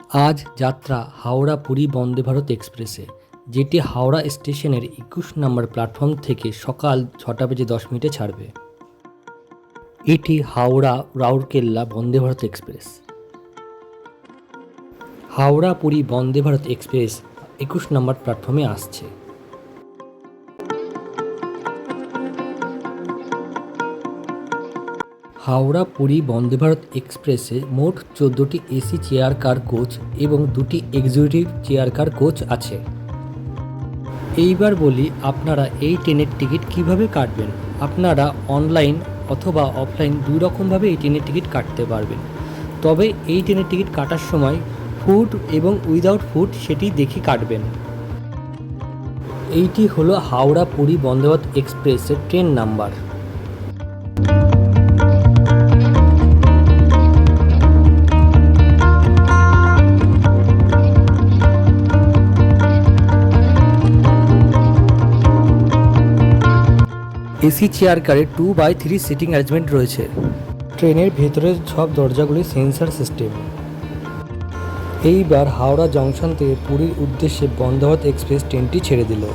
আজ যাত্রা হাওড়া পুরী বন্দে ভারত এক্সপ্রেসে, যেটি হাওড়া স্টেশনের 21 নম্বর প্ল্যাটফর্ম থেকে সকাল 6:10 ছাড়বে। এটি হাওড়া রাউরকেল্লা বন্দে ভারত এক্সপ্রেস। হাওড়া পুরী বন্দে ভারত এক্সপ্রেস 21 নম্বর প্ল্যাটফর্মে আসছে। হাওড়া পুরী বন্দে ভারত এক্সপ্রেসে মোট 14টি এসি চেয়ার কার কোচ এবং 2টি এক্সিকিউটিভ চেয়ার কার কোচ আছে। এইবার বলি, আপনারা এই ট্রেনের টিকিট কিভাবে কাটবেন। আপনারা অনলাইন অথবা অফলাইন দুই রকমভাবে এই ট্রেনের টিকিট কাটতে পারবেন। তবে এই ট্রেনের টিকিট কাটার সময় ফুড এবং উইদাউট ফুড সেটি দেখে কাটবেন। এইটি হলো হাওড়া পুরী বন্দে ভারত এক্সপ্রেসের ট্রেন নাম্বার। এসি চেয়ার কারে 2/3 সিটিং অ্যারেঞ্জমেন্ট রয়েছে। ট্রেনের ভেতরের সব দরজাগুলি সেন্সার সিস্টেম। এইবার হাওড়া জংশন থেকে পুরীর উদ্দেশ্যে বন্দে ভারত এক্সপ্রেস ট্রেনটি ছেড়ে দিল।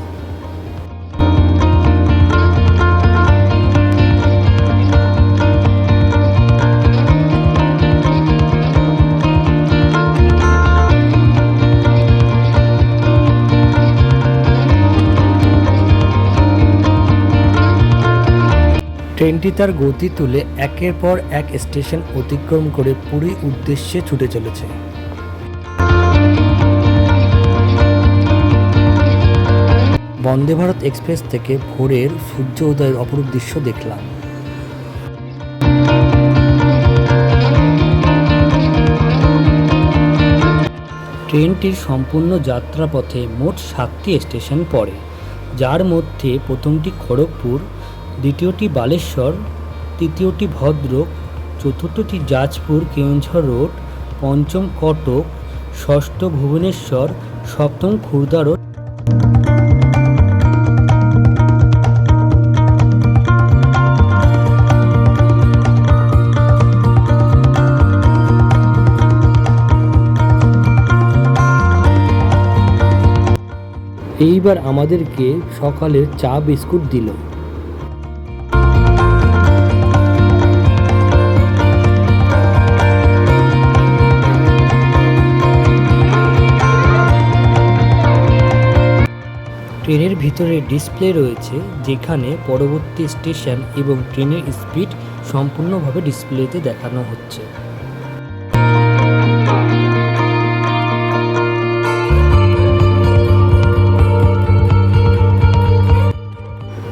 ট্রেনটি তার গতি তুলে একের পর এক স্টেশন অতিক্রম করে পুরী উদ্দেশ্যে ছুটে চলেছে। বন্দে ভারত এক্সপ্রেস থেকে ভোরের সূর্য উদয়ের অপরূপ দৃশ্য দেখলাম। ট্রেনটির সম্পূর্ণ যাত্রাপথে মোট 7টি স্টেশন পড়ে, যার মধ্যে প্রথমটি খড়গপুর, দ্বিতীয়টি বালেশ্বর, তৃতীয়টি ভদ্রক, চতুর্থটি জাজপুর কেওনঝর রোড, পঞ্চম কটক, ষষ্ঠ ভুবনেশ্বর, সপ্তম খুর্দা রোড। এইবার আমাদেরকে সকালের চা বিস্কুট দিল। ট্রেনের ভিতরে ডিসপ্লে রয়েছে, যেখানে পরবর্তী স্টেশন এবং ট্রেনের স্পিড সম্পূর্ণভাবে ডিসপ্লেতে দেখানো হচ্ছে।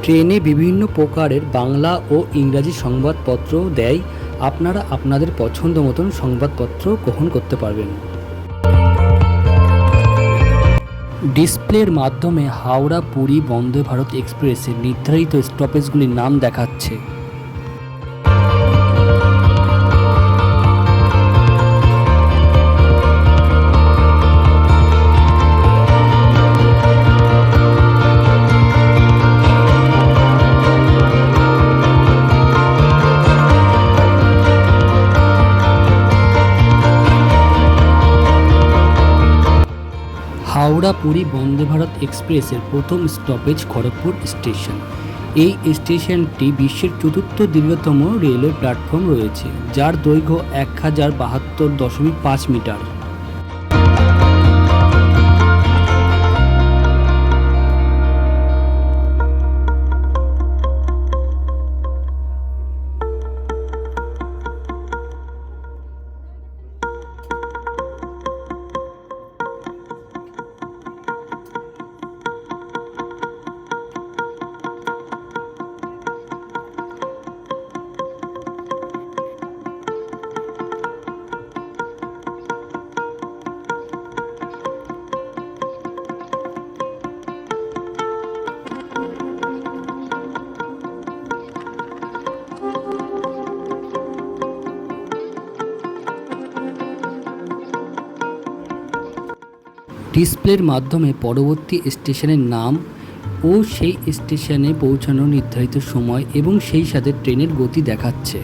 ট্রেনে বিভিন্ন প্রকারের বাংলা ও ইংরাজি সংবাদপত্র দেয়। আপনারা আপনাদের পছন্দ মতন সংবাদপত্র গ্রহণ করতে পারবেন। ডিসপ্লের মাধ্যমে হাওড়া পুরী বন্দে ভারত এক্সপ্রেসের নির্ধারিত স্টপেজগুলির নাম দেখাচ্ছে। হাওড়া পুরী বন্দে ভারত এক্সপ্রেসের প্রথম স্টপেজ খড়গপুর স্টেশন। এই স্টেশনটি বিশ্বের চতুর্থ দীর্ঘতম রেলওয়ে প্ল্যাটফর্ম রয়েছে, যার দৈর্ঘ্য 1072.5 মিটার। ডিসপ্লের মাধ্যমে পরবর্তী স্টেশনের নাম ও সেই স্টেশনে পৌঁছানোর নির্ধারিত সময় এবং সেই সাথে ট্রেনের গতি দেখাচ্ছে।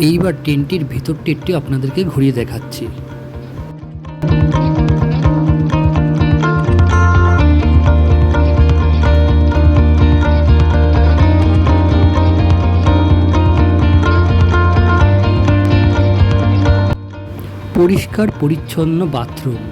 এইবার ট্রেনটির ভিতরটি একটু আপনাদেরকে ঘুরিয়ে দেখাচ্ছি। পরিষ্কার পরিচ্ছন্ন বাথরুম।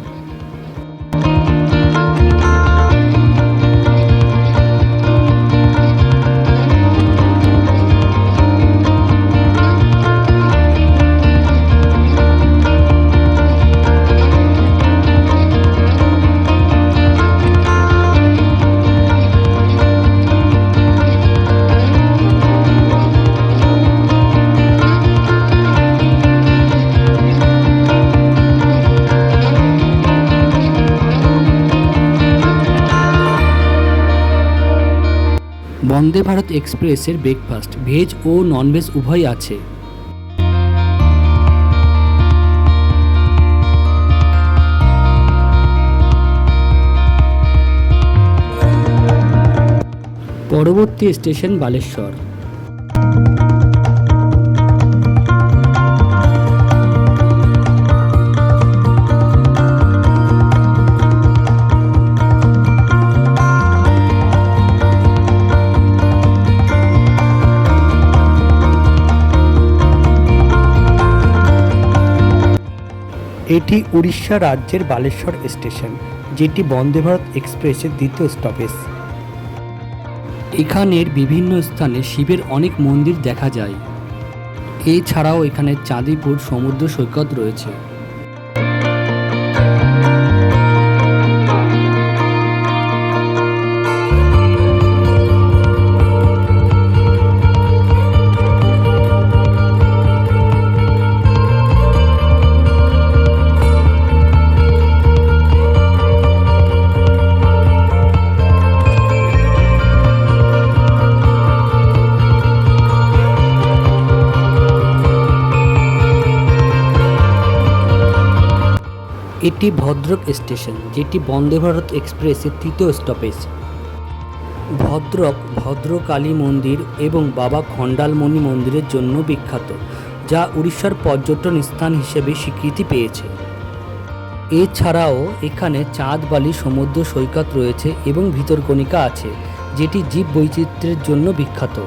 বন্দে ভারত এক্সপ্রেসের ব্রেকফাস্ট ভেজ ও ননভেজ উভয় আছে। পরবর্তী স্টেশন বালেশ্বর। এটি উড়িষ্যা রাজ্যের বালেশ্বর স্টেশন, যেটি বন্দে ভারত এক্সপ্রেসের দ্বিতীয় স্টপেজ। এখানের বিভিন্ন স্থানে শিবের অনেক মন্দির দেখা যায়। এছাড়াও এখানে চাঁদিপুর সমুদ্র সৈকত রয়েছে। এটি ভদ্রক স্টেশন, যেটি বন্দে ভারত এক্সপ্রেসের তৃতীয় স্টপেজ। ভদ্রক ভদ্রকালী মন্দির এবং বাবা খণ্ডালমণি মন্দিরের জন্য বিখ্যাত, যা উড়িষ্যার পর্যটন স্থান হিসেবে স্বীকৃতি পেয়েছে। এছাড়াও এখানে চাঁদবালি সমুদ্র সৈকত রয়েছে এবং ভিতরকণিকা আছে, যেটি জীব বৈচিত্র্যের জন্য বিখ্যাত।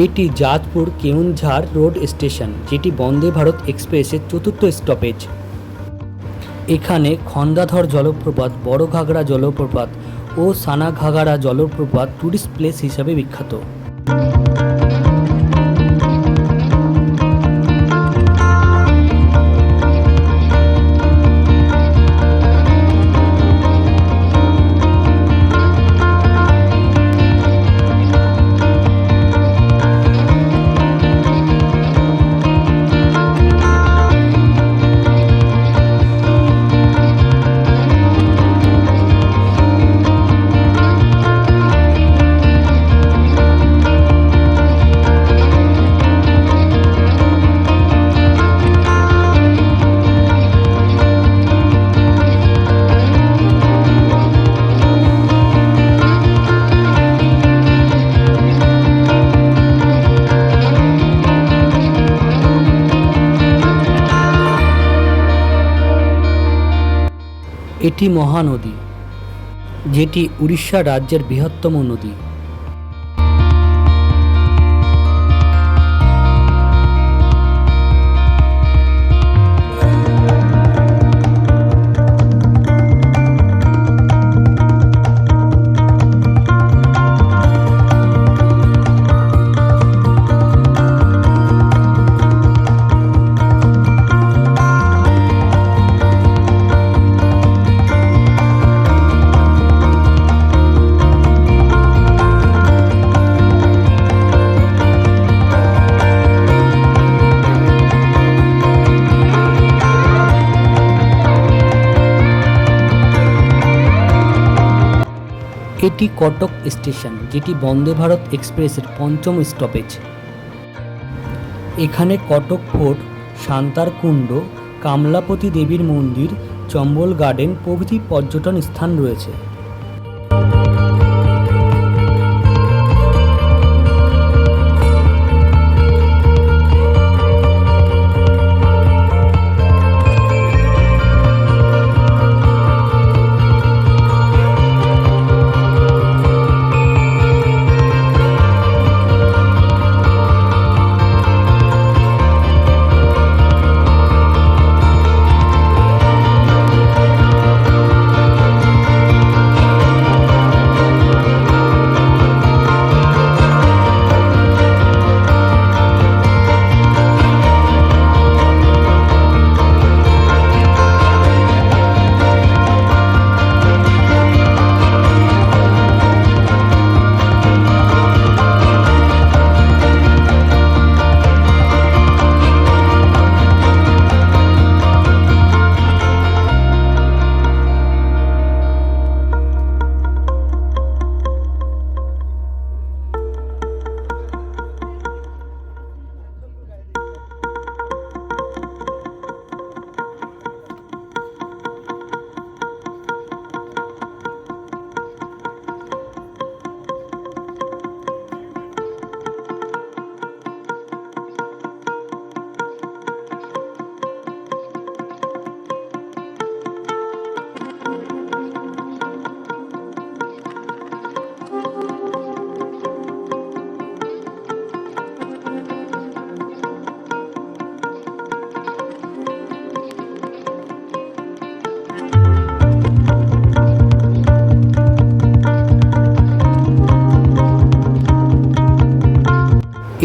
এটি যাজপুর কেউনঝাড় রোড স্টেশন, যেটি বন্দে ভারত এক্সপ্রেসের চতুর্থ স্টপেজ। এখানে খন্দাধর জলপ্রপাত, বড় ঘাগড়া জলপ্রপাত ও সানাঘাগরা জলপ্রপাত টুরিস্ট প্লেস হিসাবে বিখ্যাত। এটি মহানদী, যেটি উড়িষ্যা রাজ্যের বৃহত্তম নদী। এটি কটক স্টেশন, যেটি বন্দে ভারত এক্সপ্রেসের পঞ্চম স্টপেজ। এখানে কটক ফোর্ট, শান্তার কুণ্ড, কামলাপতি দেবীর মন্দির, চম্বল গার্ডেন প্রভৃতি পর্যটন স্থান রয়েছে।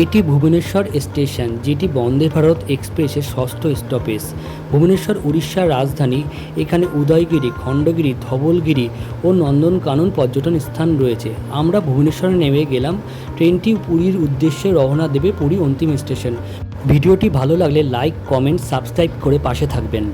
এটি ভুবনেশ্বর স্টেশন, যেটি বন্দে ভারত এক্সপ্রেসের ষষ্ঠ স্টপেজ। ভুবনেশ্বর উড়িষ্যার রাজধানী। এখানে উদয়গিরি, খণ্ডগিরি, ধবলগিরি ও নন্দনকানন পর্যটন স্থান রয়েছে। আমরা ভুবনেশ্বরে নেমে গেলাম। ট্রেনটি পুরীর উদ্দেশ্যে রওনা দেবে, পুরী অন্তিম স্টেশন। ভিডিওটি ভালো লাগলে লাইক, কমেন্ট, সাবস্ক্রাইব করে পাশে থাকবেন।